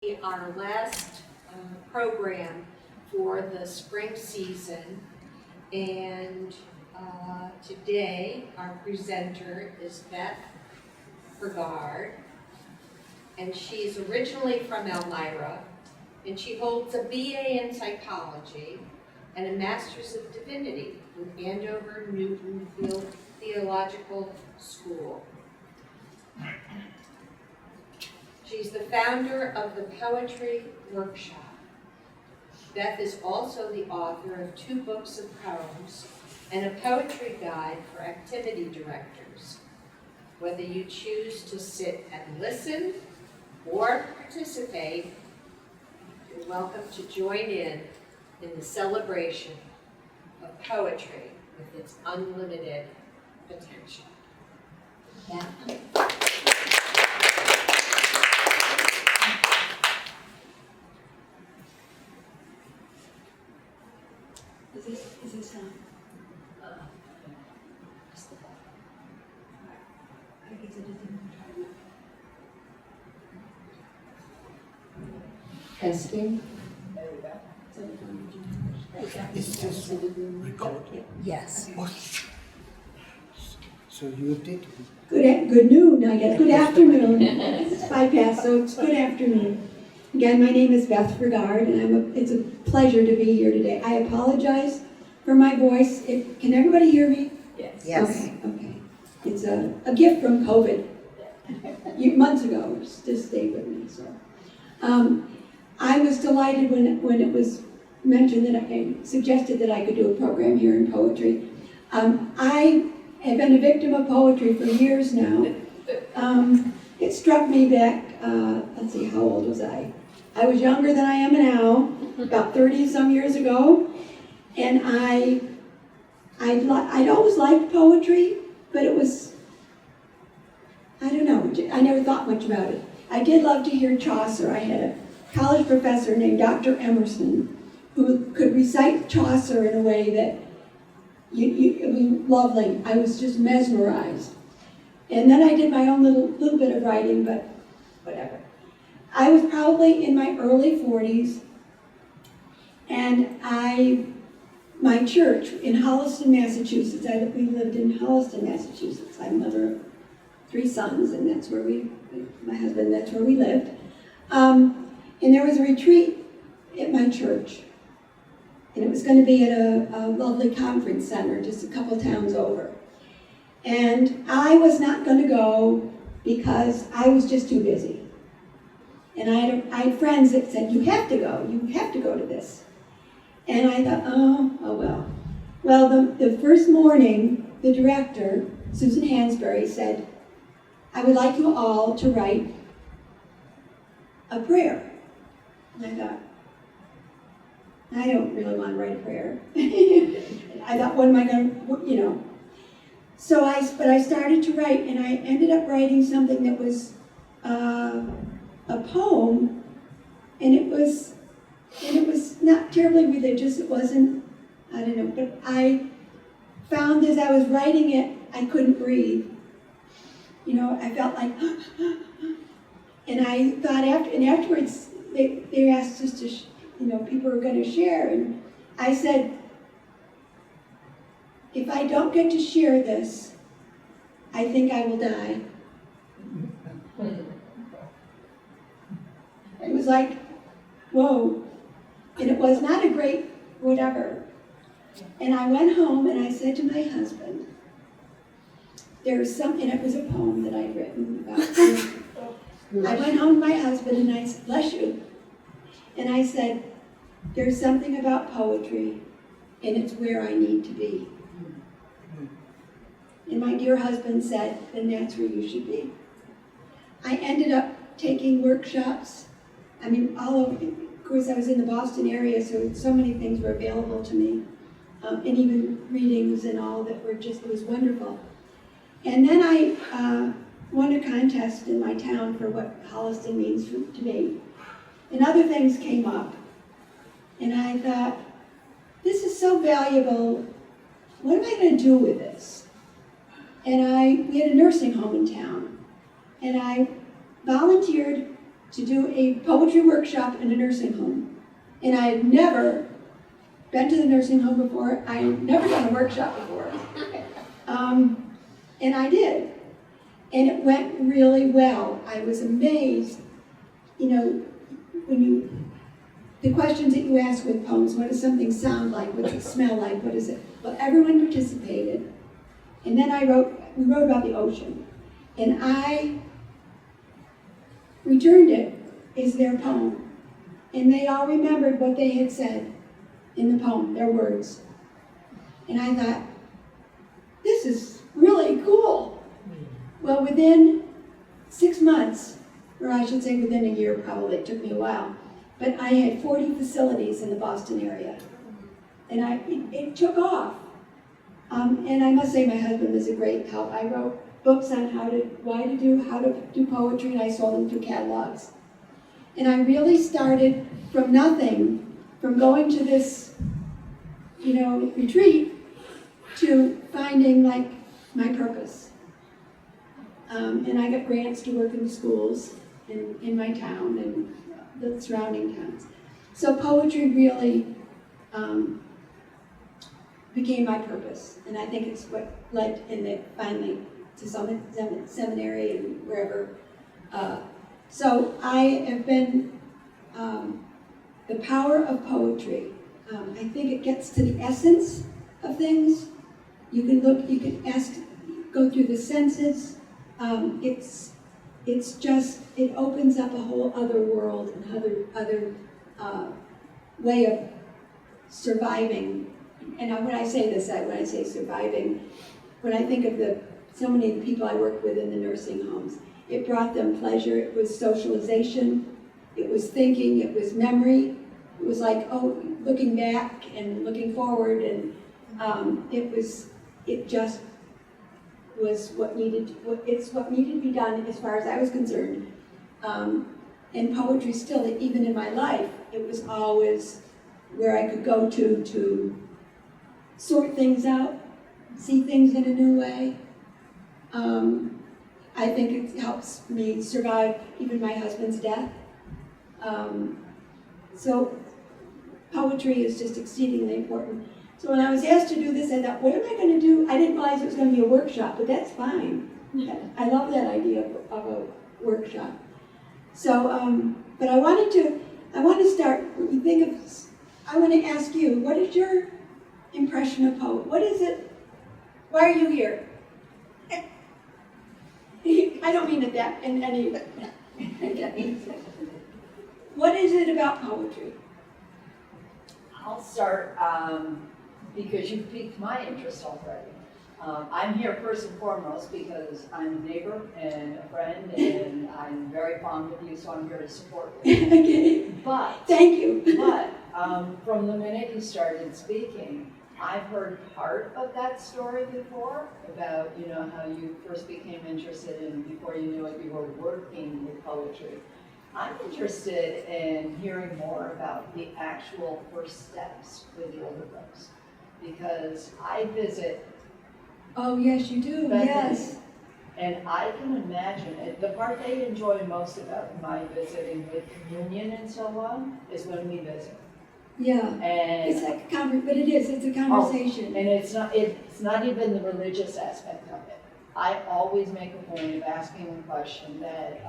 Our last program for the spring season, and today our presenter is Beth Frigard, and she's originally from Elmira, and she holds a BA in psychology and a Masters of Divinity from Andover Newton Theological School. She's the founder of the Poetry Workshop. Beth is also the author of 2 books of poems and a poetry guide for activity directors. Whether you choose to sit and listen or participate, you're welcome to join in the celebration of poetry with its unlimited potential. Beth? Is this on? I guess it isn't. Testing. There we go. Is this recorded? Yes. So you did? Good noon, I guess. Good afternoon. It's bypass, so it's good afternoon. Again, my name is Beth Frigard, and it's a pleasure to be here today. I apologize for my voice. Can everybody hear me? Yes. Okay. It's a gift from COVID months ago. Just stayed with me. So, I was delighted when it was mentioned that I suggested that I could do a program here in poetry. I have been a victim of poetry for years now. It struck me back. Let's see, how old was I? I was younger than I am now, about 30 some years ago, and I'd always liked poetry, but it was, I don't know, I never thought much about it. I did love to hear Chaucer. I had a college professor named Dr. Emerson who could recite Chaucer in a way that it was lovely. I was just mesmerized. And then I did my own little bit of writing, but whatever. I was probably in my early 40s, and my church in Holliston, Massachusetts, we lived in Holliston, Massachusetts. I'm the mother of 3 sons, and that's where my husband, that's where we lived. And there was a retreat at my church, and it was going to be at a lovely conference center just a couple towns over. And I was not going to go because I was just too busy. And I had friends that said, you have to go to this. And I thought, oh well. Well, the first morning, the director, Susan Hansberry, said, I would like you all to write a prayer. And I thought, I don't really want to write a prayer. I thought, what am I going to, So I started to write, and I ended up writing something that was a poem, and it was not terribly religious. It wasn't, I don't know, but I found as I was writing it, I couldn't breathe. I felt like, and I thought afterwards they asked us to, people were going to share, and I said, if I don't get to share this, I think I will die. It was like, whoa. And it was not a great whatever. And I went home and I said to my husband, there's something, and it was a poem that I'd written about. I went home to my husband and I said, bless you. And I said, there's something about poetry, and it's where I need to be. And my dear husband said, then that's where you should be. I ended up taking workshops. All over. Of course, I was in the Boston area, so many things were available to me. And even readings and all that were it was wonderful. And then I won a contest in my town for what Holliston means to me. And other things came up. And I thought, this is so valuable. What am I going to do with this? And we had a nursing home in town. And I volunteered to do a poetry workshop in a nursing home. And I had never been to the nursing home before. I had never done a workshop before. And I did. And it went really well. I was amazed, the questions that you ask with poems, what does something sound like? What does it smell like? What is it? Well, everyone participated. And then we wrote about the ocean. And I returned it as their poem. And they all remembered what they had said in the poem, their words. And I thought, this is really cool. Well, within 6 months, or I should say within a year probably, it took me a while, but I had 40 facilities in the Boston area. And it took off. And I must say my husband was a great help. I wrote books on how to do poetry, and I sold them through catalogs. And I really started from nothing, from going to this, retreat, to finding my purpose. And I got grants to work in the schools in my town and the surrounding towns. So poetry really became my purpose, and I think it's what led finally to seminary and wherever. So I have been the power of poetry. I think it gets to the essence of things. You can go through the senses. It opens up a whole other world and other way of surviving. And when I say this, when I say surviving, when I think of so many of the people I work with in the nursing homes, it brought them pleasure. It was socialization. It was thinking. It was memory. It was looking back and looking forward, and it just was what needed to be done as far as I was concerned. And poetry still, even in my life, it was always where I could go to sort things out, see things in a new way. I think it helps me survive even my husband's death. So poetry is just exceedingly important. So when I was asked to do this, I thought, what am I going to do? I didn't realize it was going to be a workshop, but that's fine. I love that idea of a workshop. So, but I want to start, when you think of, I want to ask you, what is your impression of poet? What is it? Why are you here? I don't mean it that in any. What is it about poetry? I'll start because you've piqued my interest already. I'm here first and foremost because I'm a neighbor and a friend, and I'm very fond of you, so I'm here to support you. Okay. But thank you. But from the minute you started speaking, I've heard part of that story before about how you first became interested in, before you knew it, you were working with poetry. I'm interested in hearing more about the actual first steps with the older folks, because I visit. Oh yes, you do. Beth, yes. And I can imagine it. The part they enjoy most about my visiting with communion and so on is when we visit. Yeah. And it's like it's a conversation. And it's not even the religious aspect of it. I always make a point of asking a question that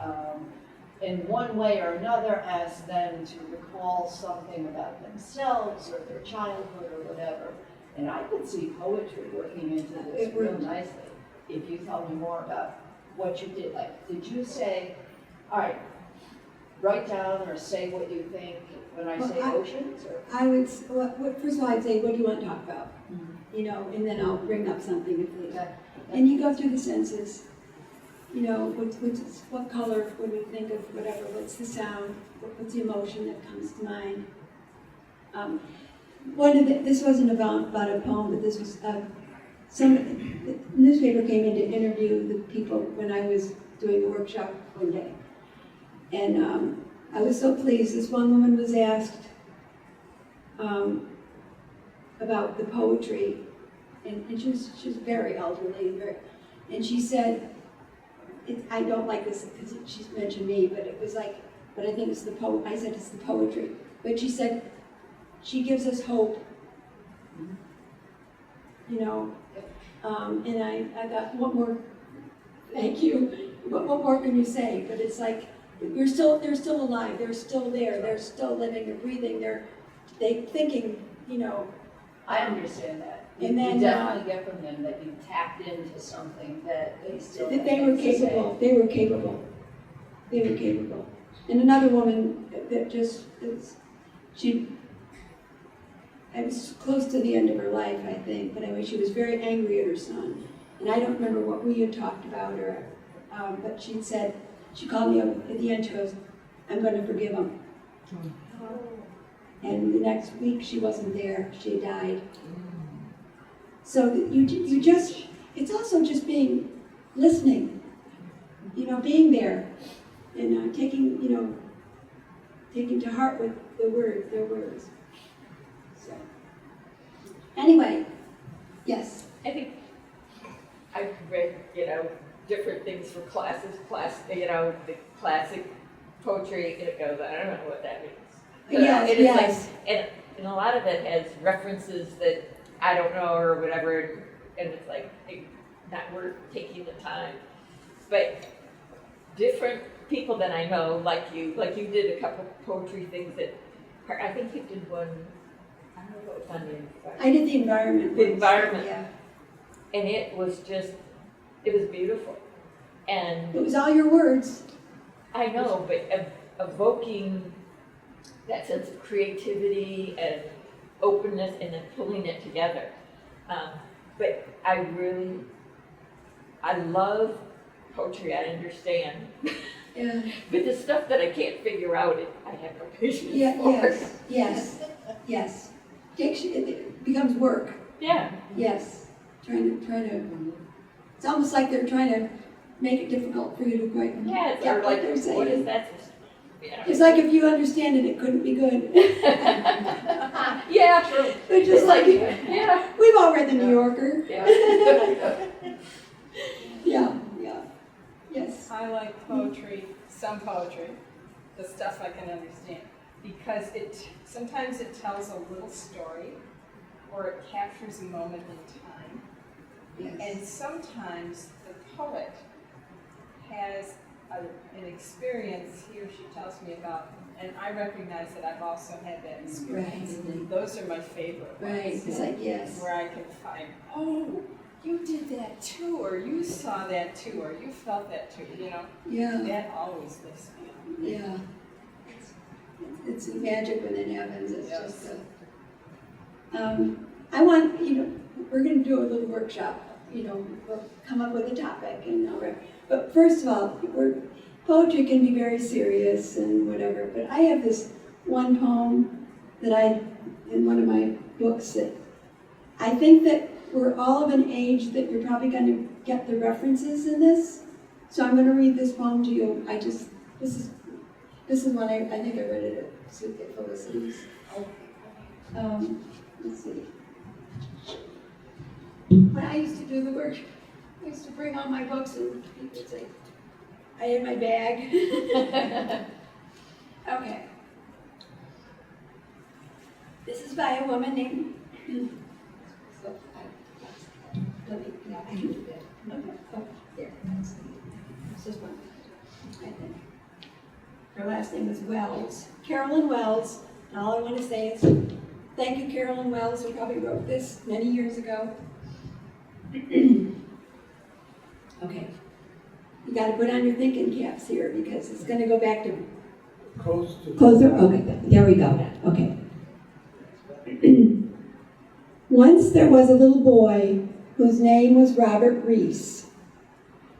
in one way or another asks them to recall something about themselves or their childhood or whatever. And I could see poetry working into this real nicely if you tell me more about what you did. Like, did you say, all right, write down or say what you think when I say oceans? Or? I would, first of all, I'd say, what do you want to talk about? Mm-hmm. And then I'll bring up something if they. And you go through the senses. What color when you think of whatever? What's the sound? What's the emotion that comes to mind? This wasn't about a poem, but this was the newspaper came in to interview the people when I was doing a workshop one day, and I was so pleased. This one woman was asked about the poetry, and she was very elderly, and she said, I don't like this because she's mentioned me, but it was like, but I think it's the I said it's the poetry. But she said, she gives us hope. You know, and I thought, what more, thank you, what more can you say? But it's like, they're still alive, they're still there, they're still living, they're breathing, they're thinking, you know. I understand that. And then, you definitely get from them that you tapped into something that they still that have they were things to say. capable, they were capable. They were capable. And another woman that just, I was close to the end of her life, I think, but anyway, she was very angry at her son. And I don't remember what we had talked about, or, but she'd said, she called me up at the end, she goes, I'm going to forgive him. And the next week she wasn't there, she had died. So you just, it's also just listening, you know, being there, and taking to heart with their words. So, anyway, yes. I think I've read, different things for classes, the classic poetry, and it goes, I don't know what that means. Yes, It is yes. and a lot of it has references that I don't know or whatever, and it's like, not worth taking the time. But different people that I know, like you did a couple poetry things that, I think you did one, I don't know what was on the environment. I did the environment. The once, environment. Yeah. And it was beautiful. And It was all your words. I know, but evoking that sense of creativity and openness and then pulling it together. But I love poetry, I understand. Yeah. But the stuff that I can't figure out, I have no patience Yeah. for. Yes. It becomes work. Yeah. Yes. Trying to. It's almost like they're trying to make it difficult for you to quite. Yeah, it's get sort of what like, they're saying. what is that? Yeah. It's like if you understand it, it couldn't be good. Yeah, true. It's just like, Yeah. we've all read The New Yorker. Yeah. Yeah. Yes. I like poetry, some poetry, the stuff I can understand, because sometimes it tells a little story, or it captures a moment in time, Yes. and sometimes the poet has an experience he or she tells me about, and I recognize that I've also had that experience. Right. Those are my favorite Right. ones. It's like, yes. Where I can find, oh, you did that too, or you saw that too, or you felt that too, Yeah. That always lifts me up. Yeah. It's magic when it happens. It's Yes. just I want, we're going to do a little workshop. We'll come up with a topic and but first of all, poetry can be very serious and whatever, but I have this one poem that in one of my books that I think that we're all of an age that you're probably going to get the references in this. So I'm going to read this poem to you. This is one I think I read it at Felicity's. Let's see. When I used to do the work, I used to bring all my books and people would say, I had my bag. Okay. This is by a woman named, I can do that. Okay. Oh, there. This is one, I think. Her last name is Wells. Carolyn Wells. And all I want to say is, thank you, Carolyn Wells, who probably wrote this many years ago. Okay. You got to put on your thinking caps here because it's going to go back to closer. Okay, there we go. Okay. Once there was a little boy whose name was Robert Reese,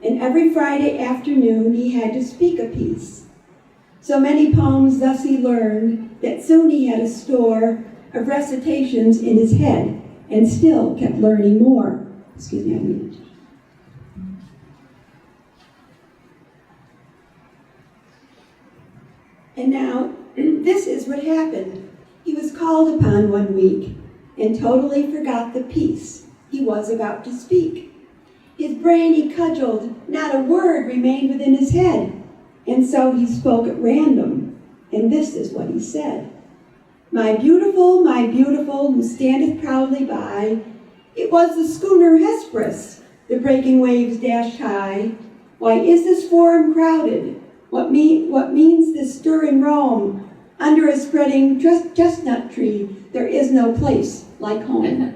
and every Friday afternoon he had to speak a piece. So many poems thus he learned that soon he had a store of recitations in his head and still kept learning more. Excuse me, I need it. And now, this is what happened. He was called upon one week and totally forgot the piece he was about to speak. His brain he cudgeled, not a word remained within his head, and so he spoke at random, And this is what he said. My beautiful, who standeth proudly by, it was the schooner Hesperus, the breaking waves dashed high. Why is this forum crowded? What means this stir in Rome? Under a spreading chestnut tree, there is no place like home.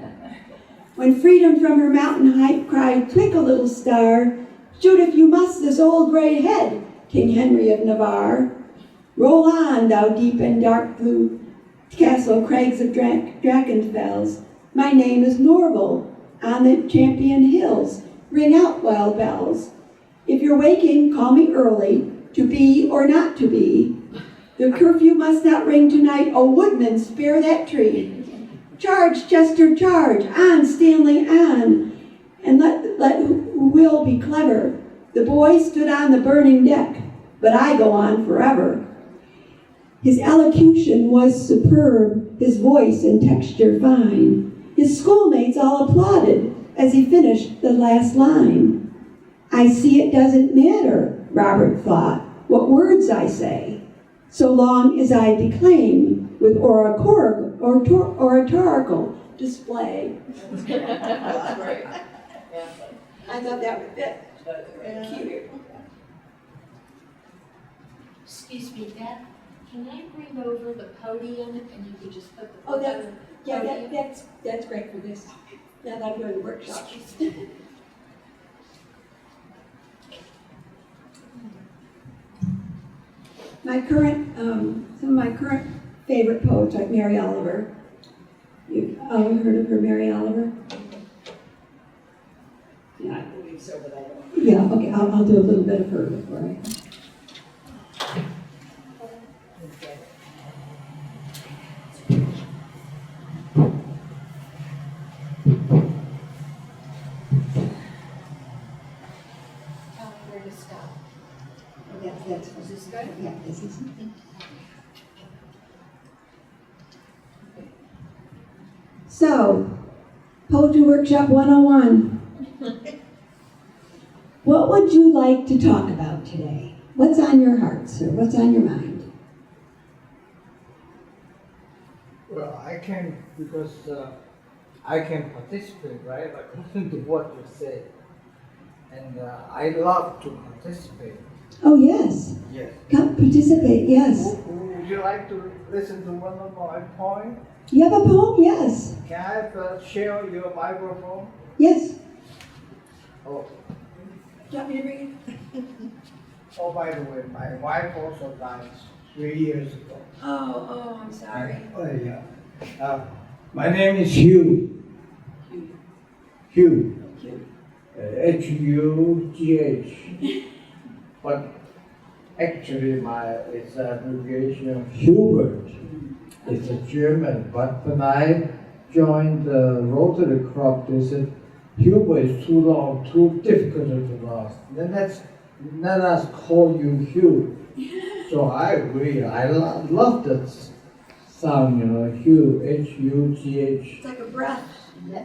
When freedom from her mountain height cried, twinkle, little star, shoot if you must this old gray head, King Henry of Navarre. Roll on, thou deep and dark blue castle crags of Drachenfels. My name is Norval. On the champion hills, ring out wild bells. If you're waking, call me early, to be or not to be. The curfew must not ring tonight, O woodman, spare that tree. Charge, Chester, charge, on, Stanley, on, and let who will be clever. The boy stood on the burning deck, but I go on forever. His elocution was superb, his voice and texture fine. His schoolmates all applauded as he finished the last line. I see it doesn't matter, Robert thought, what words I say, so long as I declaim with oratorical display. That's great. Yeah. I thought that was cute. Excuse me, Beth, can I bring over the podium and you could just put the Oh, book on the podium? that's great for this. Now that I'm doing a workshop. Some of my current favorite poets, like Mary Oliver. You've heard of her, Mary Oliver? I believe so, but I don't. Yeah, okay, I'll do a little bit of her before I. Tell me where to stop. That's Is this good? Yeah, this is. So, Poetry Workshop 101. What would you like to talk about today? What's on your heart, sir? What's on your mind? Well, I can, because I can participate, right? According to what you say. And I love to participate. Oh, yes. Yes. Come participate, yes. Would you like to listen to one of my poems? You have a poem? Yes. Can I share your microphone? Yes. Oh. Do you want me to read it? Oh, by the way, my wife also died 3 years ago. Oh, I'm sorry. Oh, yeah. My name is Hugh. Hugh. H-U-G-H. But actually, it's an abbreviation of Hubert. It's a German. But when I joined the Rotary Club, they said, Hubert is too long, too difficult to pronounce. Then let us call you Hugh. So I agree. I love that sound, Hugh, H-U-G-H. It's like a breath.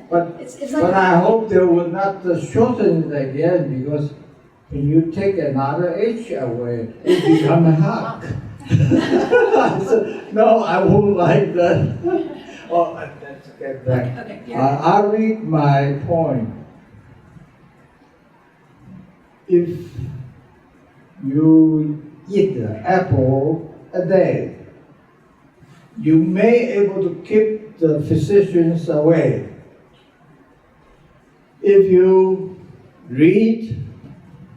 But It's but like I hope they will not shorten it again, because when you take another H away, it becomes a hawk. I said, no, I won't like that. Oh, let's get back. Okay, I'll read my poem. If you eat an apple a day, you may able to keep the physicians away. If you read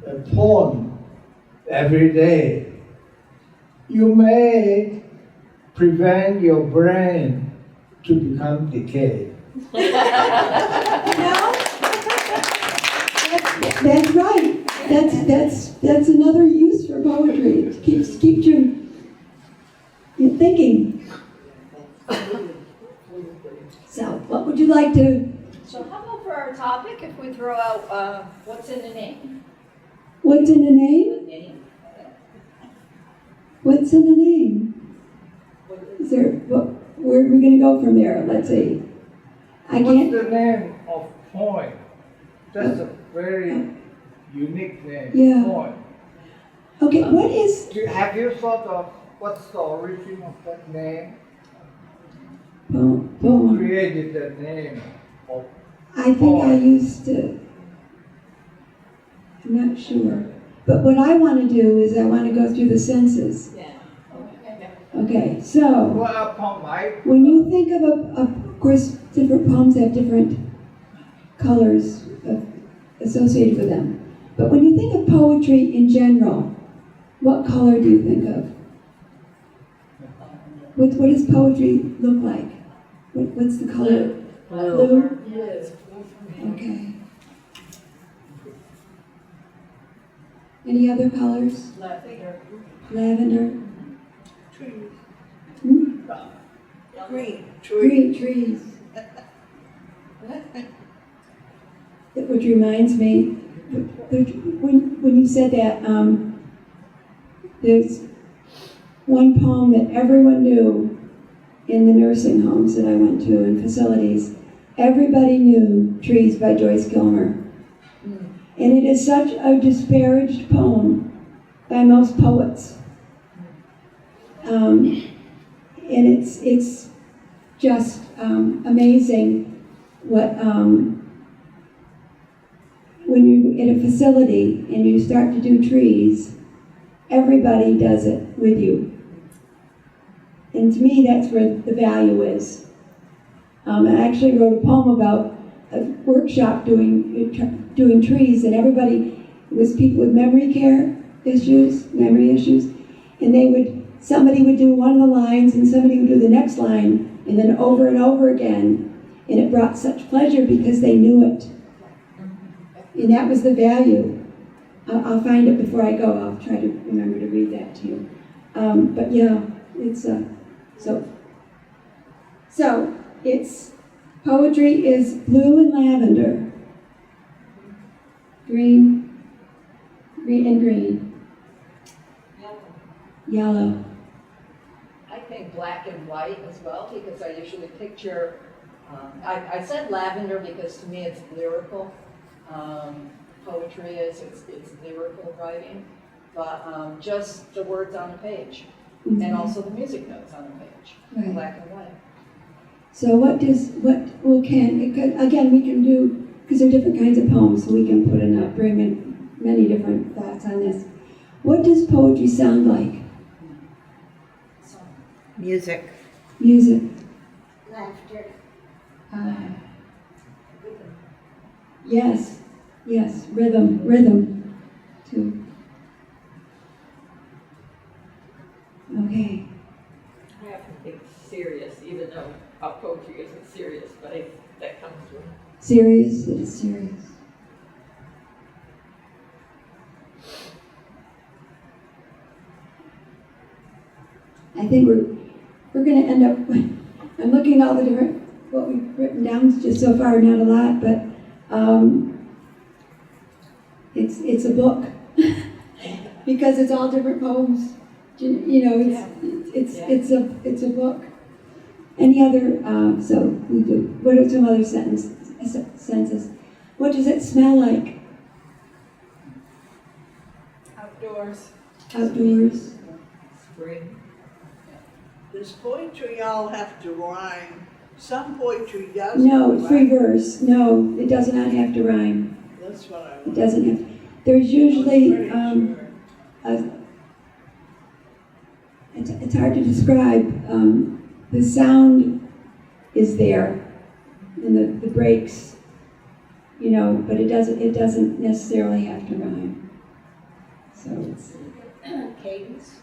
a poem every day, you may prevent your brain to become decayed. That's right. That's another use for poetry. It keeps you thinking. So, what would you like to? So how about for our topic, if we throw out, what's in the name? What's in the name? The name. What's in the name? Is there? Where are we going to go from there? Let's see. I What's can't. the name of poem? That's a very unique name. Yeah. Poem. Okay. What is? Have you thought of what's the origin of that name? Poem. Who created that name? Of I think I used to, I'm not sure. But what I want to do is I want to go through the senses. Yeah. Okay, so What a poem, Mike? when you think of course, different poems have different colors associated with them. But when you think of poetry in general, what color do you think of? What does poetry look like? What's the color? Blue? Okay. Any other colors? Lavender. Lavender? Trees. Hmm? Green. Green trees. Which reminds me, when you said that, there's one poem that everyone knew in the nursing homes that I went to and facilities. Everybody knew Trees by Joyce Gilmer. And it is such a disparaged poem by most poets. And it's just amazing what, when you're in a facility and you start to do trees, everybody does it with you. And to me, that's where the value is. I actually wrote a poem about a workshop doing trees, and everybody, it was people with memory issues, and somebody would do one of the lines, and somebody would do the next line, and then over and over again, and it brought such pleasure because they knew it. And that was the value. I'll find it before I go. I'll try to remember to read that to you. But yeah, it's so it's poetry is blue and lavender, green and green, yellow. I think black and white as well, because I usually picture, I said lavender because to me it's lyrical. Poetry is, it's lyrical writing, but just the words on the page, and also the music notes on the page, Right. black and white. So again, we can do, because there are different kinds of poems, so we can bring in many different thoughts on this. What does poetry sound like? Music. Music. Laughter. Yes, rhythm, too. Okay. I have to think serious, even though our poetry isn't serious, but that comes through. Serious, it is serious. I think we're going to end up, I'm looking at all the different, what we've written down just so far, not a lot, but it's a book because it's all different poems. It's a book. Any other? So we do. What are some other senses? What does it smell like? Outdoors. Outdoors. Spring. Does poetry all have to rhyme? Some poetry does. No, have to free rhyme. verse. No, it does not have to rhyme. That's what I It want. doesn't have. There's usually. It's hard to describe. The sound is there, and the breaks, but it doesn't necessarily have to rhyme. So it's Cadence.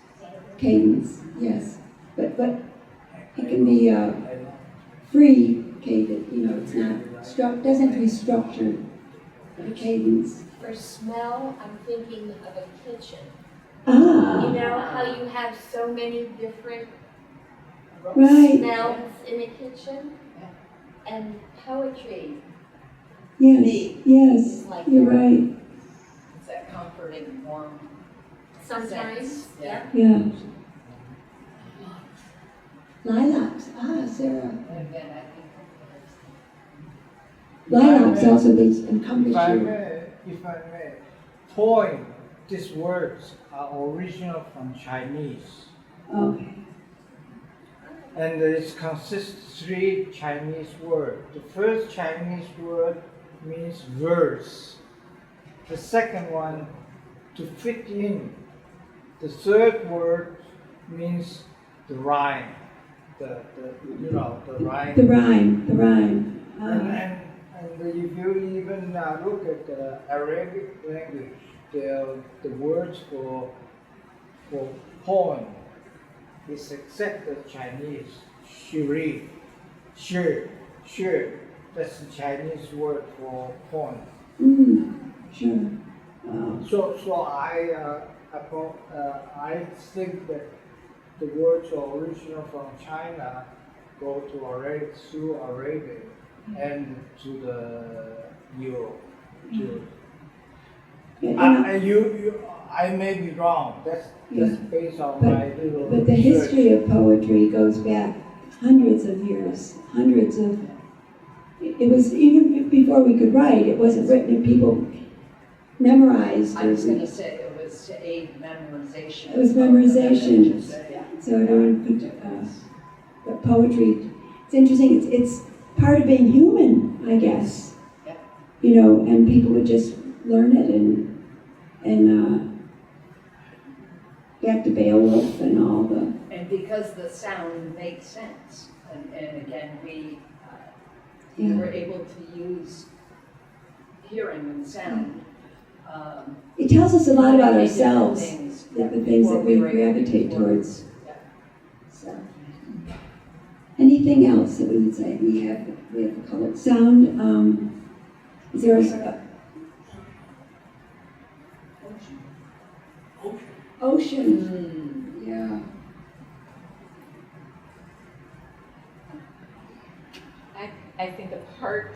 cadence, yes, but it can be free cadence. It's not doesn't have to be structured. But a cadence. For smell, I'm thinking of a kitchen. Ah, You know how you have so many different right. smells in a kitchen? And poetry. Yes, yes, Like you're that. right. It's that comforting, warm Sometimes, sense. yeah. Yeah. Lilacs. Ah, Sarah. And again, I think Lilacs also these If encompass I you. may, poem, these words are original from Chinese. Okay. And it consists 3 Chinese words. The first Chinese word means verse. The second one, to fit in. The third word means the rhyme. The rhyme. The rhyme. And if you even look at the Arabic language, the words for poem is except the Chinese, shiri, shi. That's the Chinese word for poem. Sure. So I think that the words are original from China, go to through Arabia and to the Europe. I may be wrong. That's based on my little But the research. history of poetry goes back hundreds of years, it was even before we could write, it wasn't written and people memorized. I was gonna say it was to aid memorization. It was memorization. Yeah. So I don't want to put, but poetry, it's interesting, it's part of being human, I guess. Yeah. You know, and people would just learn it and back to Beowulf and all the, And because the sound makes sense, and again, we Yeah. were able to use hearing and sound. it tells us a lot about communicate different ourselves, things, the things before that we were able to gravitate use towards. words. Yeah. So, anything else that we would say? We have the color sound. Is there a ocean? Yeah. I think of heart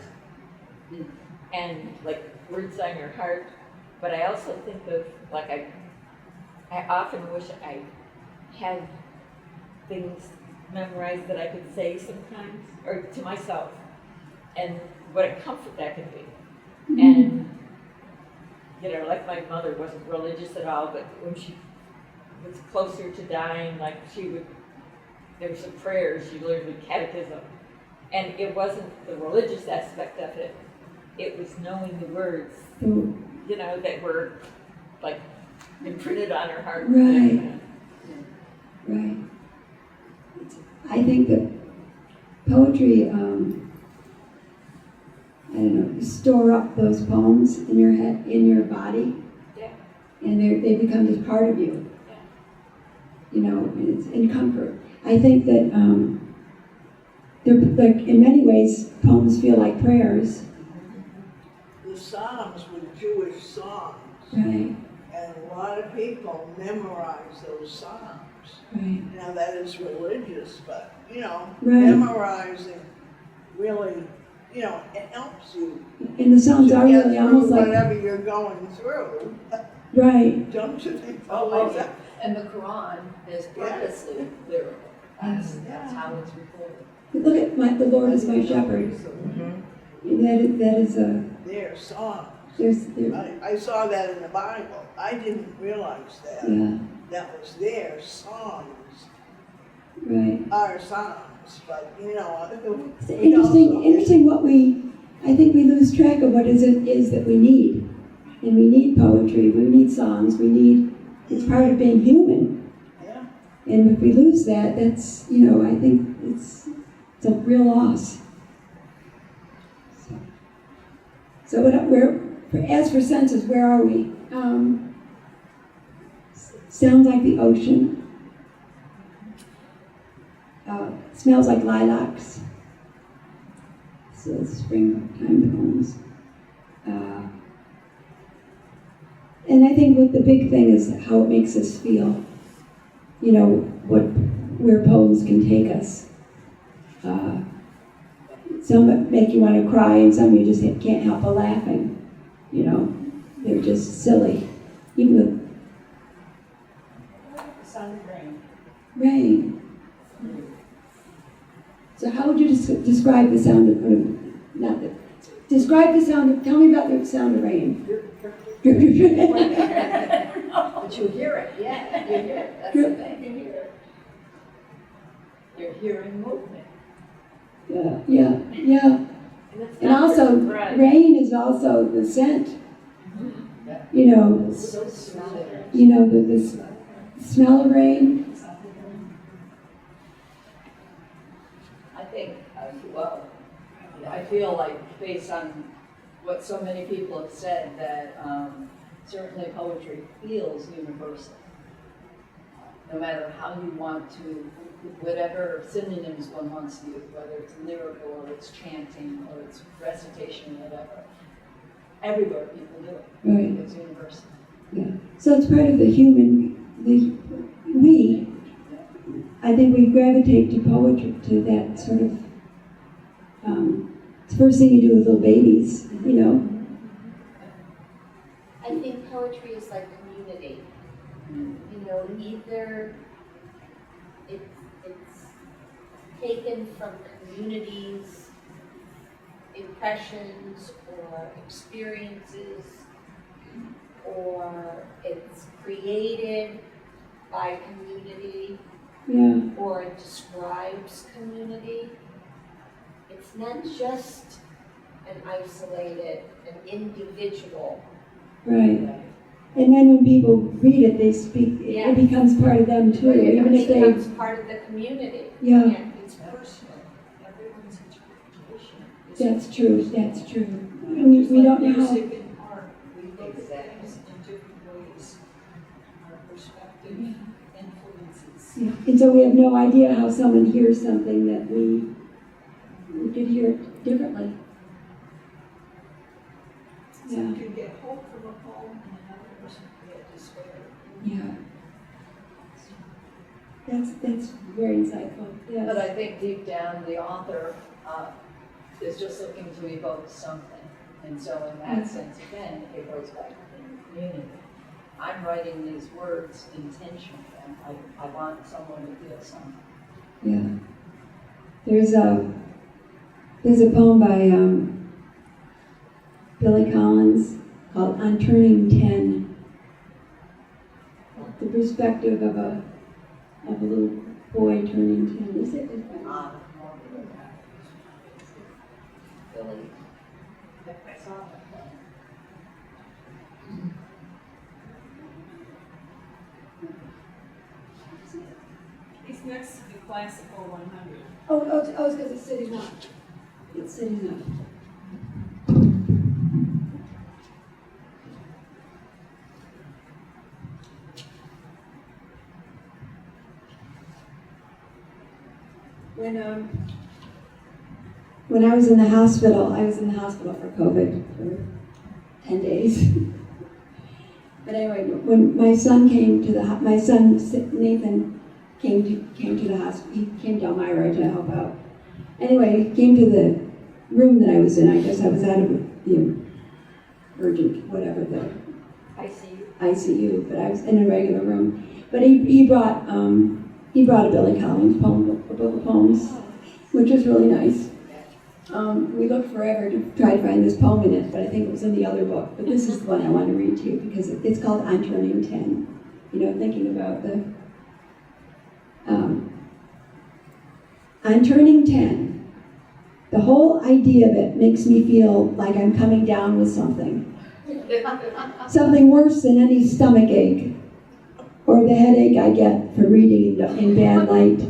and like words on your heart, but I also think of like I often wish I had things memorized that I could say sometimes, or to myself, and what a comfort that can be. And you know, like my mother wasn't religious at all, but when she was closer to dying, like there were some prayers she learned with catechism. And it wasn't the religious aspect of it, it was knowing the words, you know, that were like imprinted on her heart. Right. Right. I think that poetry, I don't know, you store up those poems in your head, in your body, Yeah. and they become just part of you. Yeah. You know, and it's in comfort. I think that like in many ways, poems feel like prayers. The Psalms were Jewish songs, Right. and a lot of people memorize those Psalms. Right. Now that is religious, but Right. memorizing really, it helps you And the Psalms to are get really through almost like, whatever you're going through. right. Don't you think? Oh, yeah. And the Quran is purposely lyrical. That's how it's recorded. Look at the Lord is my shepherd. That is a, Their songs. there, I saw that in the Bible. I didn't realize that. yeah, That was their songs, right. our songs, but It's interesting what I think we lose track of what it is that we need. And we need poetry, we need songs, it's part of being human. Yeah. And if we lose that, that's, I think it's a real loss. So as for senses, where are we? Sounds like the ocean. Smells like lilacs. So it's springtime poems. And I think what the big thing is how it makes us feel. Where poems can take us. Some make you want to cry, and some you just can't help but laughing. They're just silly. Even The sound of rain. the rain. So how would you describe the sound of, describe the sound of, tell me about the sound of rain. But you hear it, yeah, you hear it, that's the thing, you hear it. hearing movement. Yeah, yeah, yeah. And it's And not also, just bread. rain is also the scent. You know, It's so smelly. you know, the smell of rain. I think, well, I feel like based on what so many people have said, that certainly poetry feels universal. No matter how you want to, whatever synonyms one wants to use, whether it's lyrical or it's chanting or it's recitation or whatever. Everywhere people do it. Right. It's universal. Yeah. So it's part of the human, I think we gravitate to poetry, to that sort of, it's the first thing you do with little babies, you know? I think poetry is like community. You know, either it's taken from communities, impressions or experiences, or it's created by community, Yeah, or it describes community. It's not just an isolated, an individual. right. And then when people read it, they speak, Yeah. it becomes part of them too, even if It they, becomes part of the community. Yeah. And it's personal. Everyone's interpretation is that's true, that's true. And we don't know how, Music and art, we look at things in different ways. Our perspective influences. yeah. And so we have no idea how someone hears something that we could hear it differently. Some can get hope from a poem and another person can get despair. Yeah. That's very insightful, yes. But I think deep down, the author is just looking to evoke something. And so in that sense, again, it goes back to the community. I'm writing these words intentionally. I want someone to feel something. Yeah. There's a poem by Billy Collins called On Turning 10. The perspective of a little boy turning 10. Is it? More than that. Billy. I saw that. He's next to the classical 100. Oh, it's because it's sitting up. It's sitting up. When I was in the hospital for COVID for 10 days. But anyway, when my son Nathan came to the hospital, he came to Elmira to help out. Anyway, he came to the room that I was in. I guess I was out of the urgent, whatever, the ICU, but I was in a regular room. But he brought a Billy Collins poem, a book of poems, which was really nice. We looked forever to try to find this poem in it, but I think it was in the other book. But this is the one I want to read to you because it's called On Turning 10. You know, thinking about the On Turning 10. The whole idea of it makes me feel like I'm coming down with something. Something worse than any stomach ache or the headache I get from reading in bad light.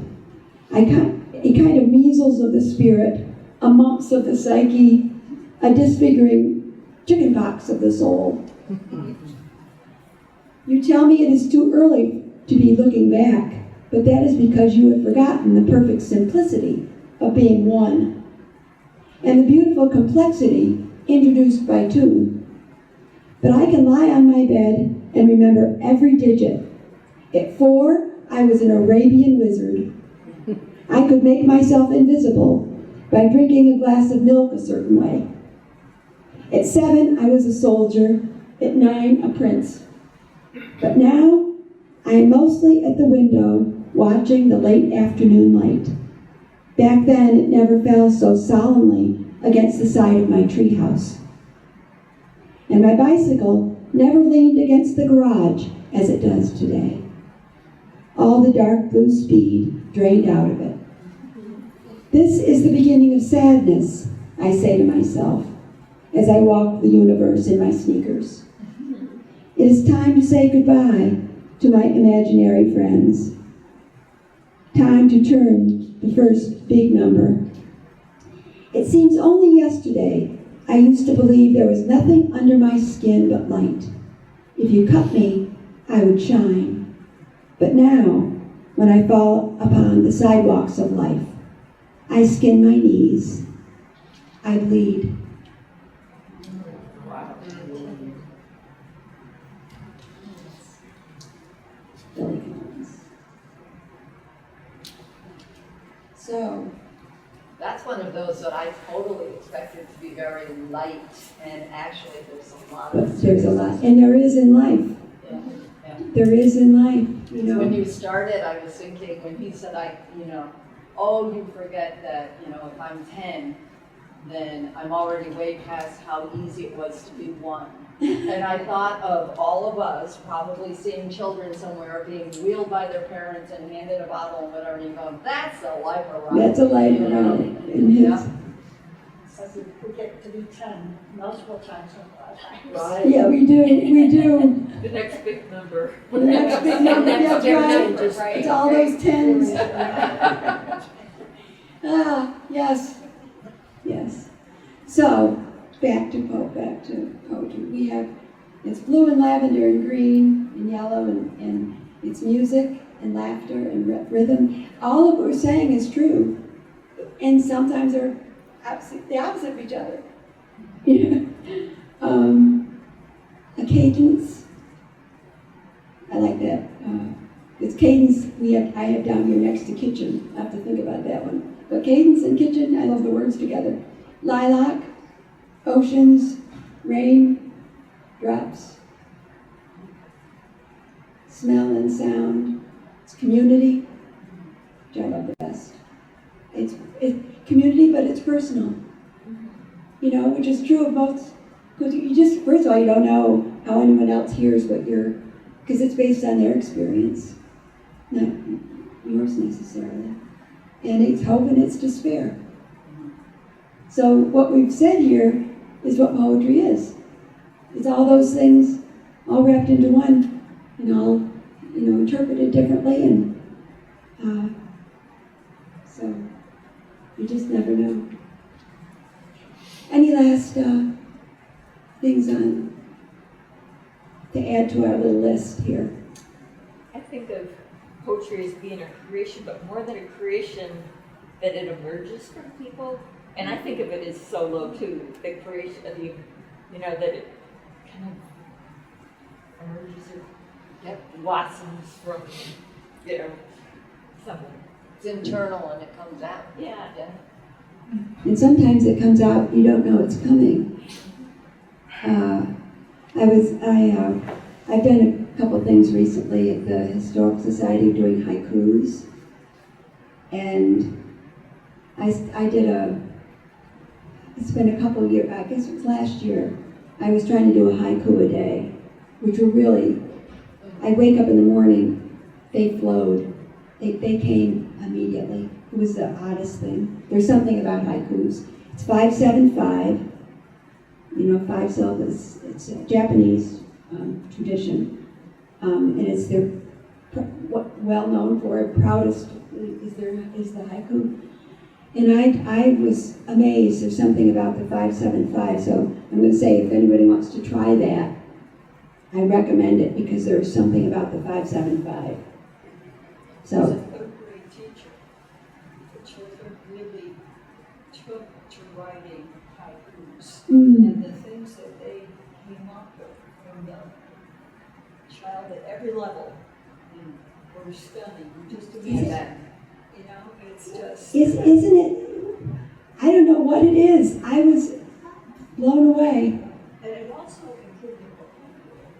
A kind of measles of the spirit, a mumps of the psyche, a disfiguring chickenpox of the soul. You tell me it is too early to be looking back, but that is because you have forgotten the perfect simplicity of being one and the beautiful complexity introduced by two. But I can lie on my bed and remember every digit. At 4, I was an Arabian wizard. I could make myself invisible by drinking a glass of milk a certain way. At 7, I was a soldier. At 9, a prince. But now, I am mostly at the window watching the late afternoon light. Back then, it never fell so solemnly against the side of my treehouse. And my bicycle never leaned against the garage as it does today. All the dark blue speed drained out of it. This is the beginning of sadness, I say to myself, as I walk the universe in my sneakers. It is time to say goodbye to my imaginary friends. Time to turn the first big number. It seems only yesterday I used to believe there was nothing under my skin but light. If you cut me, I would shine. But now, when I fall upon the sidewalks of life, I skin my knees. I bleed. Billy Collins. So, That's one of those that I totally expected to be very light, and actually there's a lot of. but there's a lot, and there is in life. Yeah, yeah. There is in life, you know. When you started, I was thinking, when he said, oh, you forget that, if I'm 10, then I'm already way past how easy it was to be 1. And I thought of all of us probably seeing children somewhere being wheeled by their parents and handed a bottle and whatever, and you go, that's a life around. That's a life around it. And his, Yeah. So we get to be 10 multiple times in our lives. Right. yeah, we do. The next big number. The next big number, that's right. Right. It's all those tens. Yes. Yes. So, back to poetry. We have, it's blue and lavender and green and yellow and it's music and laughter and rhythm. All of what we're saying is true. And sometimes they're the opposite of each other. A cadence. I like that. It's cadence I have down here next to kitchen. I have to think about that one. But cadence and kitchen, I love the words together. Lilac, oceans, rain, drops, smell and sound. It's community, which I love the best. It's community, but it's personal. Which is true of both. Because first of all, you don't know how anyone else hears what you're, because it's based on their experience, not yours necessarily. And it's hope and it's despair. So what we've said here is what poetry is. It's all those things all wrapped into one and all, interpreted differently. And so you just never know. Any last things to add to our little list here? I think of poetry as being a creation, but more than a creation, that it emerges from people. And I think of it as solo too, the creation of that it kind of emerges or blossoms from, somewhere. It's internal and it comes out. Yeah. And sometimes it comes out, you don't know it's coming. I've done a couple things recently at the Historical Society doing haikus. And it's been a couple years, I guess it was last year, I was trying to do a haiku a day, which were really, I wake up in the morning, they flowed. They came immediately. It was the oddest thing. There's something about haikus. It's 575. 5 syllables. It's a Japanese tradition. And it's their well known for it, proudest is the haiku. And I was amazed. There's something about the 575. So I'm going to say if anybody wants to try that, I recommend it because there's something about the 575. So. As a third grade teacher, the children really took to writing haikus. And the things that they came up with from the child at every level were stunning. Just amazing. that. It's just. Isn't it? I don't know what it is. I was blown away. And it also improved the vocabulary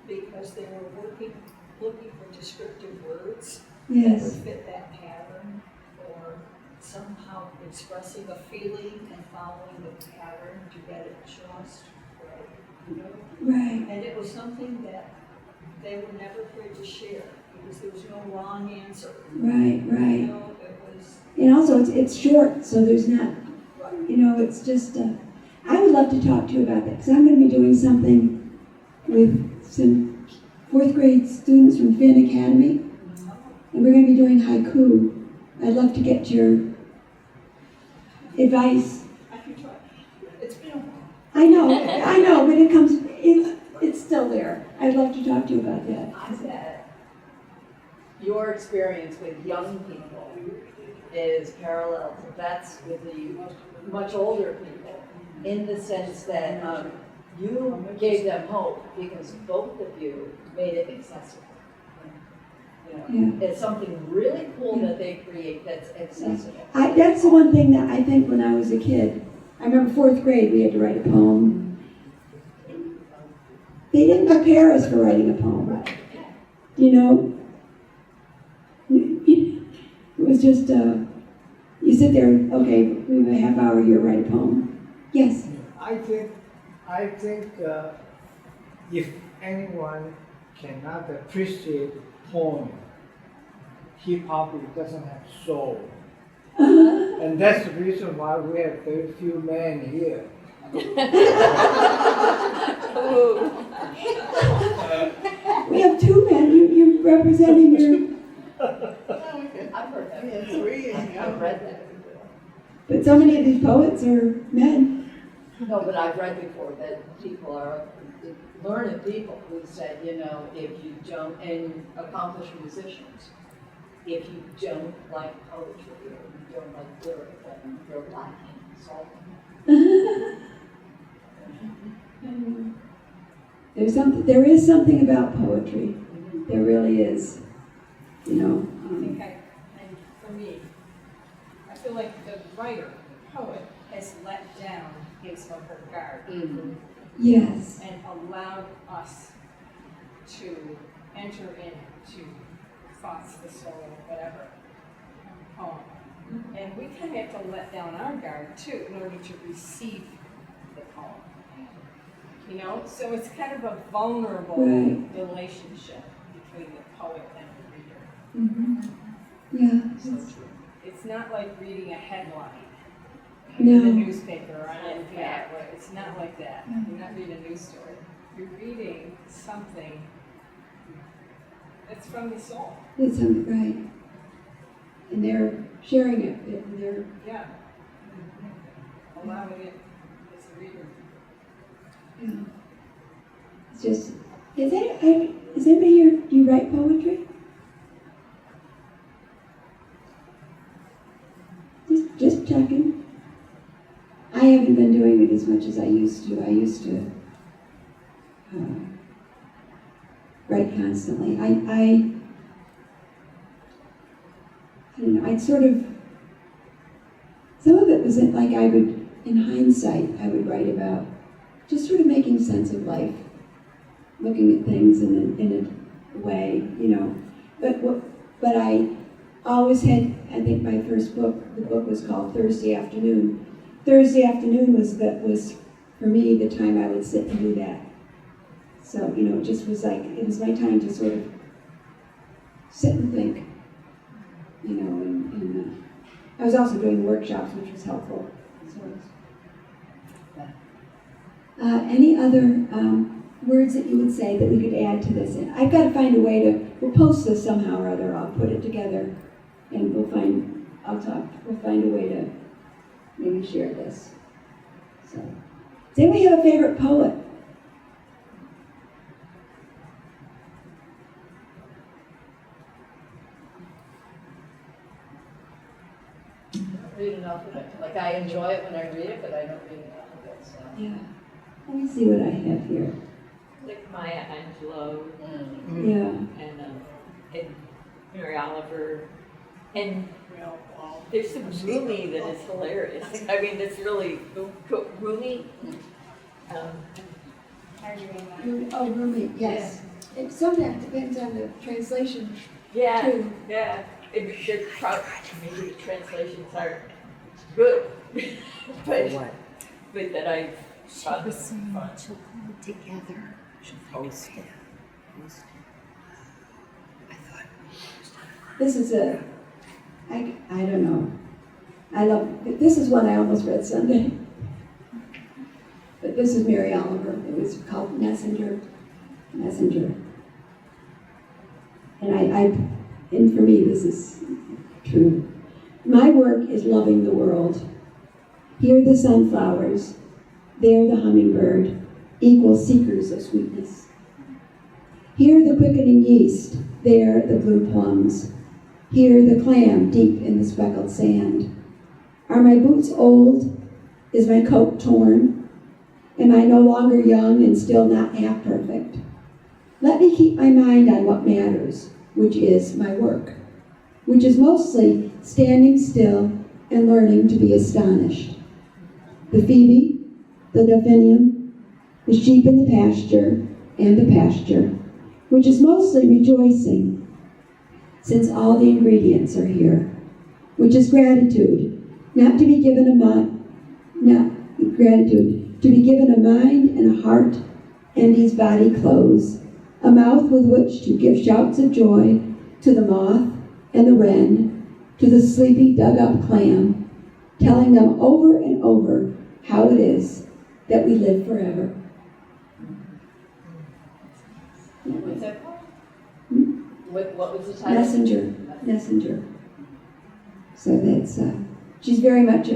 because they were looking for descriptive words that Yes. would fit that pattern, or somehow expressing a feeling and following the pattern to get it just right. Right. And it was something that they were never afraid to share because there was no wrong answer. Right. It And also, it's short, so there's not, it's just, I would love to talk to you about that, because I'm going to be doing something with some fourth grade students from Finn Academy, and we're going to be doing haiku. I'd love to get your advice. I can try. It's been a while. I know, but it's still there. I'd love to talk to you about that. I bet your experience with young people is parallel to Beth's with the much older people, in the sense that you gave them hope because both of you made it accessible. It's something really cool that they create that's accessible. That's the one thing that I think when I was a kid, I remember fourth grade, we had to write a poem. They didn't prepare us for writing a poem. It was just, you sit there, okay, we have a half hour here, write a poem. Yes? I think if anyone cannot appreciate poem, he probably doesn't have soul. And that's the reason why we have very few men here. We have two men, you're representing your, I've heard that. Yeah, three and I've read that. but so many of these poets are men. No, but I've read before that people are learned people who said, if you don't, and accomplished musicians, if you don't like poetry or you don't like lyric, then you're lacking something. There is something about poetry. There really is. I think and for me, I feel like the writer, the poet, has let down his or her guard Yes. and allowed us to enter into thoughts, the soul, whatever, poem. And we kind of have to let down our guard too in order to receive the poem. So it's kind of a vulnerable relationship between the poet and the reader. Yeah. It's not like reading a headline No. in the newspaper or on anything that way. It's not like that. You're not reading a news story. You're reading something that's from the soul. It's right. And they're sharing it. They're Yeah. Allowing it as a reader. It's just, is anybody here, do you write poetry? Just checking. I haven't been doing it as much as I used to. I used to write constantly. I don't know, I'd sort of, some of it was like I would, in hindsight, I would write about just sort of making sense of life, looking at things in a way, But I always had, I think my first book, the book was called Thursday Afternoon. Thursday afternoon was for me, the time I would sit and do that. So, it just was like, it was my time to sort of sit and think, and I was also doing workshops, which was helpful. Any other words that you would say that we could add to this? And I've got to find a way we'll post this somehow or other. I'll put it together and we'll find a way to maybe share this. So, does anybody have a favorite poet? I don't read enough of it. Like, I enjoy it when I read it, but I don't read enough of it. So. Yeah. Let me see what I have here. Like Maya Angelou Yeah. and Mary Oliver. And there's some Rumi that is hilarious. I mean, it's really, Rumi. Rumi, yes. It sometimes depends on the translation. Yeah, too. yeah. Maybe the translations aren't good, but that I found this fun. She'll put it together. She'll post it. I thought. This is I don't know. I love, this is one I almost read Sunday. But this is Mary Oliver. It was called Messenger. And for me, this is true. My work is loving the world. Here the sunflowers, there the hummingbird, equal seekers of sweetness. Here the quickening yeast, there the blue plums. Here the clam deep in the speckled sand. Are my boots old? Is my coat torn? Am I no longer young and still not half perfect? Let me keep my mind on what matters, which is my work, which is mostly standing still and learning to be astonished. The phoebe, the delphinium, the sheep in the pasture, and the pasture, which is mostly rejoicing, since all the ingredients are here, which is gratitude, not to be given a mind, to be given a mind and a heart and these body clothes, a mouth with which to give shouts of joy to the moth and the wren, to the sleepy dug-up clam, telling them over and over how it is that we live forever. What's that called? What was the title? Messenger. So that's, she's very much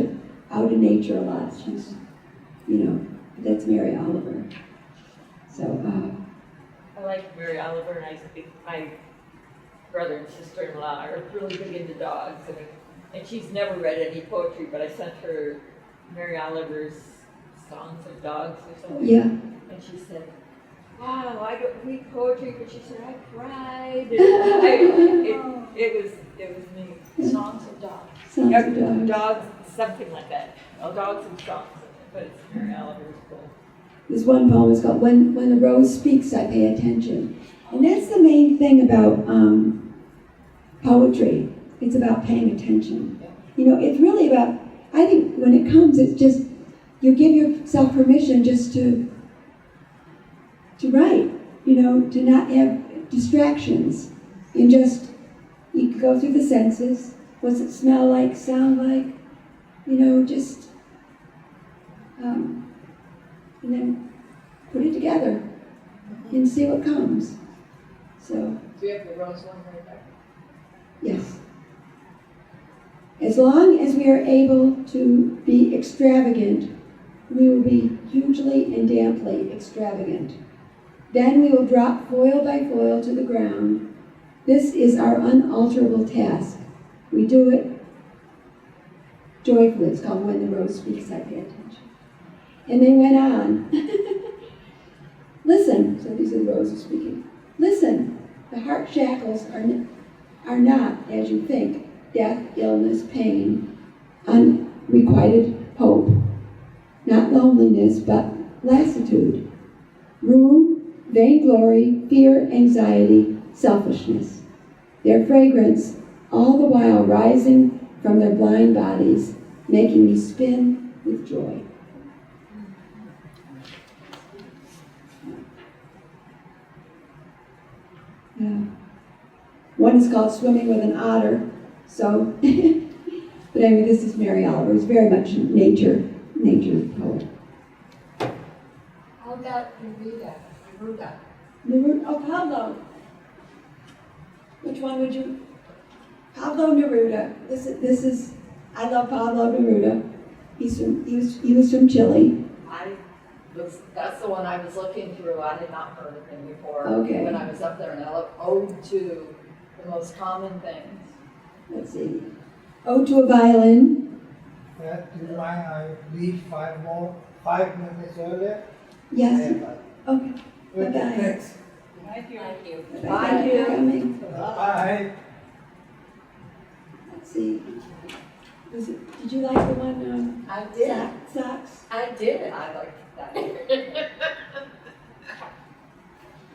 out in nature a lot. She's, that's Mary Oliver. So, I like Mary Oliver, and I think my brother and sister-in-law are really big into dogs, and she's never read any poetry, but I sent her Mary Oliver's Songs of Dogs or something. yeah. And she said, wow, I don't read poetry, but she said, I cried. And it was neat. Songs of Dogs. Sounds of dogs. Dogs, something like that. Oh, dogs and songs, but it's Mary Oliver's cool. This one poem is called When the Rose Speaks, I Pay Attention. And that's the main thing about poetry. It's about paying attention. It's really about, I think when it comes, it's just, you give yourself permission just to write, to not have distractions. And just, you can go through the senses. What's it smell like, sound like? Just, and then put it together and see what comes. So, Do you have the rose one right there? yes. As long as we are able to be extravagant, we will be hugely and damply extravagant. Then we will drop foil by foil to the ground. This is our unalterable task. We do it joyfully. It's called When the Rose Speaks, I Pay Attention. And they went on. Listen, so these are the roses speaking. Listen, the heart shackles are not, as you think, death, illness, pain, unrequited hope. Not loneliness, but lassitude. Room, vainglory, fear, anxiety, selfishness. Their fragrance, all the while rising from their blind bodies, making me spin with joy. Yeah. One is called Swimming with an Otter. So, but anyway, this is Mary Oliver. It's very much nature poet. How about Neruda? Oh, Pablo. Which one would you? Pablo Neruda. This is. I love Pablo Neruda. He was from Chile. That's the one I was looking through. I had not heard of him before. Okay. When I was up there, and I looked Ode to the Most Common Things. Let's see. Ode to a Violin. Beth, do you mind I leave 5 minutes earlier? Yes. Yeah, Okay. but- Bye-bye. Thanks. Thank you. Bye. Thank you for coming. Bye. Let's see. Did you like the one? I did. Socks. I did. I liked that. Let's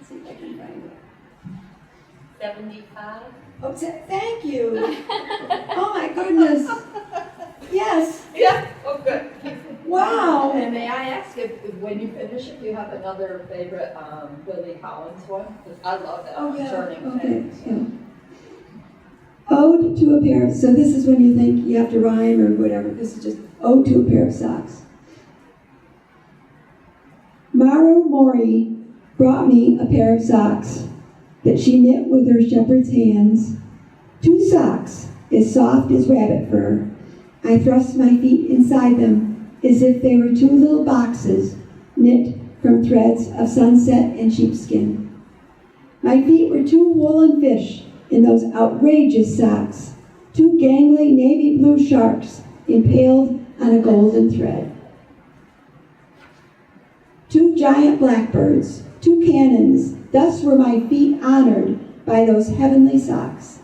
see if I can find it. 75. Oh, thank you. Oh my goodness. Yes. Yeah. Oh, good. Wow. And may I ask if when you finish, if you have another favorite Billy Collins one? 'Cause I love that Oh one, yeah. Turning Okay. Things. Yeah. Ode to a pair of, so this is when you think you have to rhyme or whatever. This is just ode to a pair of socks. Maru Mori brought me a pair of socks that she knit with her shepherd's hands. 2 socks as soft as rabbit fur. I thrust my feet inside them as if they were 2 little boxes knit from threads of sunset and sheepskin. My feet were 2 woolen fish in those outrageous socks, 2 gangly navy blue sharks impaled on a golden thread. 2 giant blackbirds, 2 cannons, thus were my feet honored by those heavenly socks.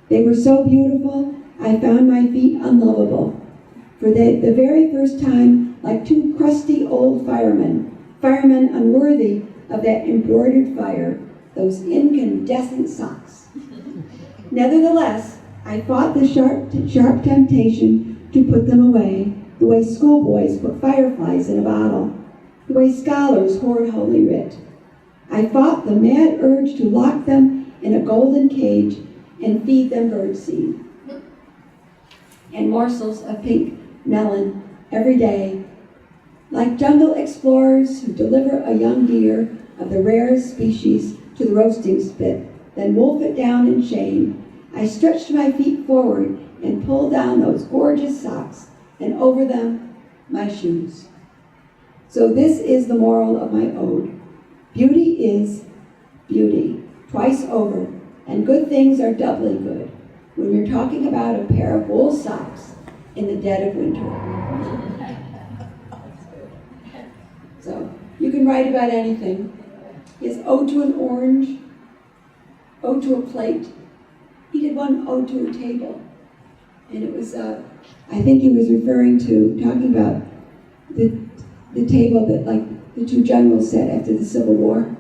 They were so beautiful, I found my feet unlovable. For they, the very first time, like 2 crusty old firemen unworthy of that embroidered fire, those incandescent socks. Nevertheless, I fought the sharp temptation to put them away, the way schoolboys put fireflies in a bottle, the way scholars hoard Holy Writ. I fought the mad urge to lock them in a golden cage and feed them birdseed and morsels of pink melon every day, like jungle explorers who deliver a young deer of the rarest species to the roasting spit, then wolf it down in shame. I stretched my feet forward and pulled down those gorgeous socks, and over them, my shoes. So this is the moral of my ode. Beauty is beauty, twice over, and good things are doubly good when you're talking about a pair of wool socks in the dead of winter. So, you can write about anything. He has ode to an orange, ode to a plate. He did one ode to a table. And it was, I think he was talking about the table that, like, the 2 generals set after the Civil War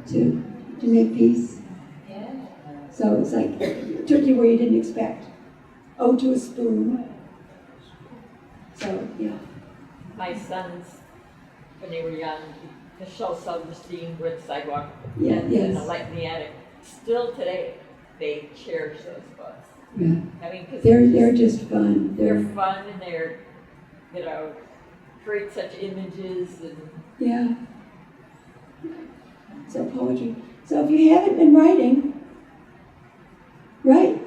to make peace. So it's like, took you where you didn't expect. Ode to a spoon. So, yeah. My sons, when they were young, the show Silverstein were the sidewalk Yeah, and yes. the light in the attic. Still today, they cherish those books. Yeah. I mean, because They're just fun. they're fun and they're, create such images and. Yeah. So poetry. So if you haven't been writing, write.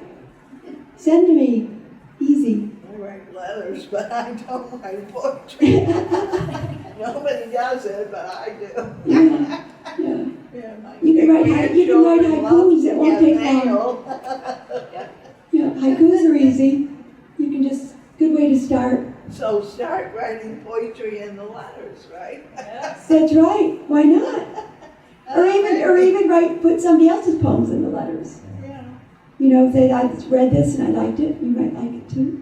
Send to me. Easy. I write letters, but I don't write poetry. Nobody does it, but I do. Yeah. Yeah. Yeah, my You can write haikus. It won't take long. long. Yeah, haikus are easy. You can just, good way to start. So start writing poetry in the letters, right? That's right. Why not? Or even put somebody else's poems in the letters. Yeah. Say, I read this and I liked it, you might like it too.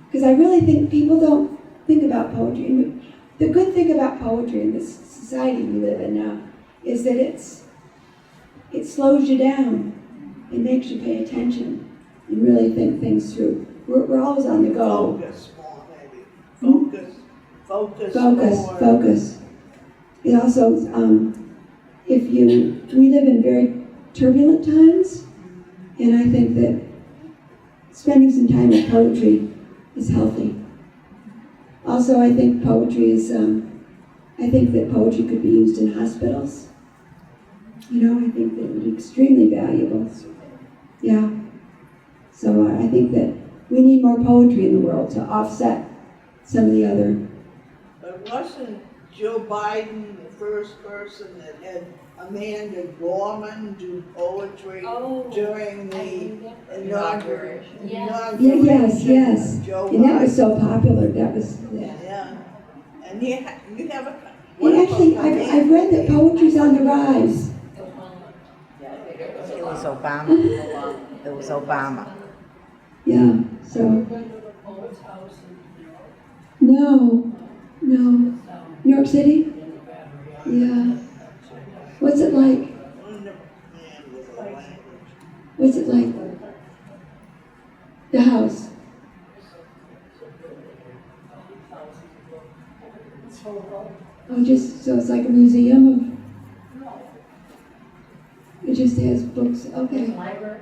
Because I really think people don't think about poetry. And the good thing about poetry in this society we live in now is that it slows you down. It makes you pay attention and really think things through. We're always on the go. Focus more, maybe. Focus. Focus. It also, we live in very turbulent times, and I think that spending some time with poetry is healthy. Also, I think poetry is, I think that poetry could be used in hospitals. I think that it would be extremely valuable. Yeah. So I think that we need more poetry in the world to offset some of the other. But wasn't Joe Biden the first person that had Amanda Gorman do poetry during the inauguration? Yes. Joe And that was Biden. so popular. That was, Yeah. And you have a. and actually, I've read that poetry's on the rise. It was Obama. It was Obama. Yeah, so. No. New York City? Yeah. What's it like? What's it like? The house? Oh, so it's like a museum of, it just has books, okay. Library.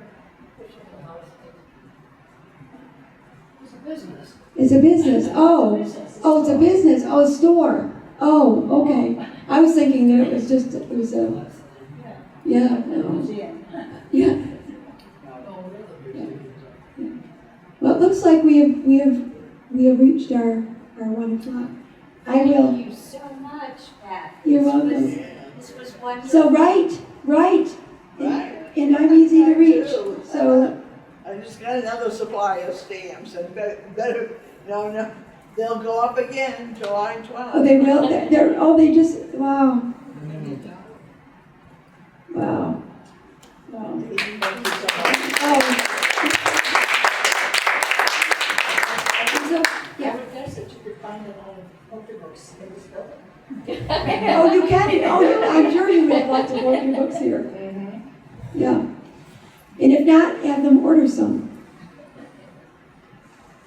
business. It's a business, oh. Oh, it's a business, oh, a store. Oh, okay. I was thinking that it was just, it was a, yeah, no. Yeah. Well, it looks like we have reached our 1 o'clock. I will. Thank you so much, Beth. You're welcome. This was wonderful. So right. And I'm easy to reach, so. I just got another supply of stamps and better, no, they'll go up again July 12th. Oh, they will, they just, wow. Wow. Wow. Thank you so much. Oh. So, yeah. There's that you could find a lot of poetry books in this building. Oh, you can, I'm sure you would have lots of poetry books here. Yeah. And if not, have them order some.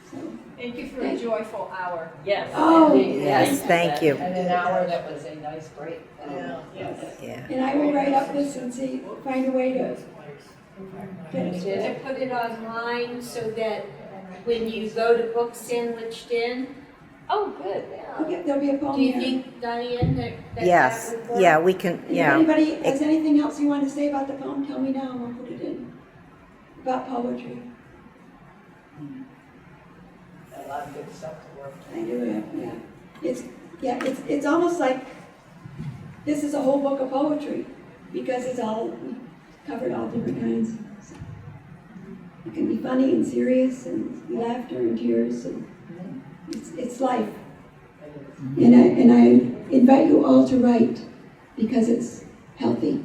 So. Thank you for a joyful hour. Yes. Oh. Yes, thank you. And an hour that was a nice break. Yeah. Yes. Yeah. And I will write up this and see, find a way to get it. To put it online so that when you go to book sandwiched in. Oh, good, yeah. Okay, there'll be a poem Do you here. think, Diane, that Yes, would work? yeah, we can, And if yeah. anybody has anything else you want to say about the poem, tell me now and we'll put it in. About poetry. A lot of good stuff to work I do have, yeah. It's almost like this is a whole book of poetry because it's all covered all different kinds. So it can be funny and serious and laughter and tears and it's life. And I invite you all to write because it's healthy.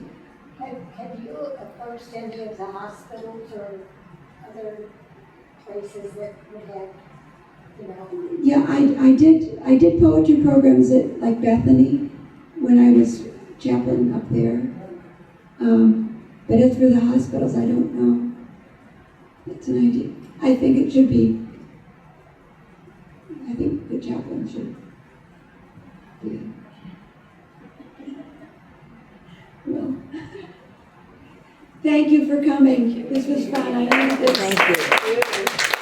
Have you approached any of the hospitals or other places that would have, you know? Yeah, I did poetry programs at like Bethany when I was chaplain up there. But as for the hospitals, I don't know. It's an idea. I think it should be. I think the chaplain should be. Well, thank you for coming. This was fun. I needed this. Thank you.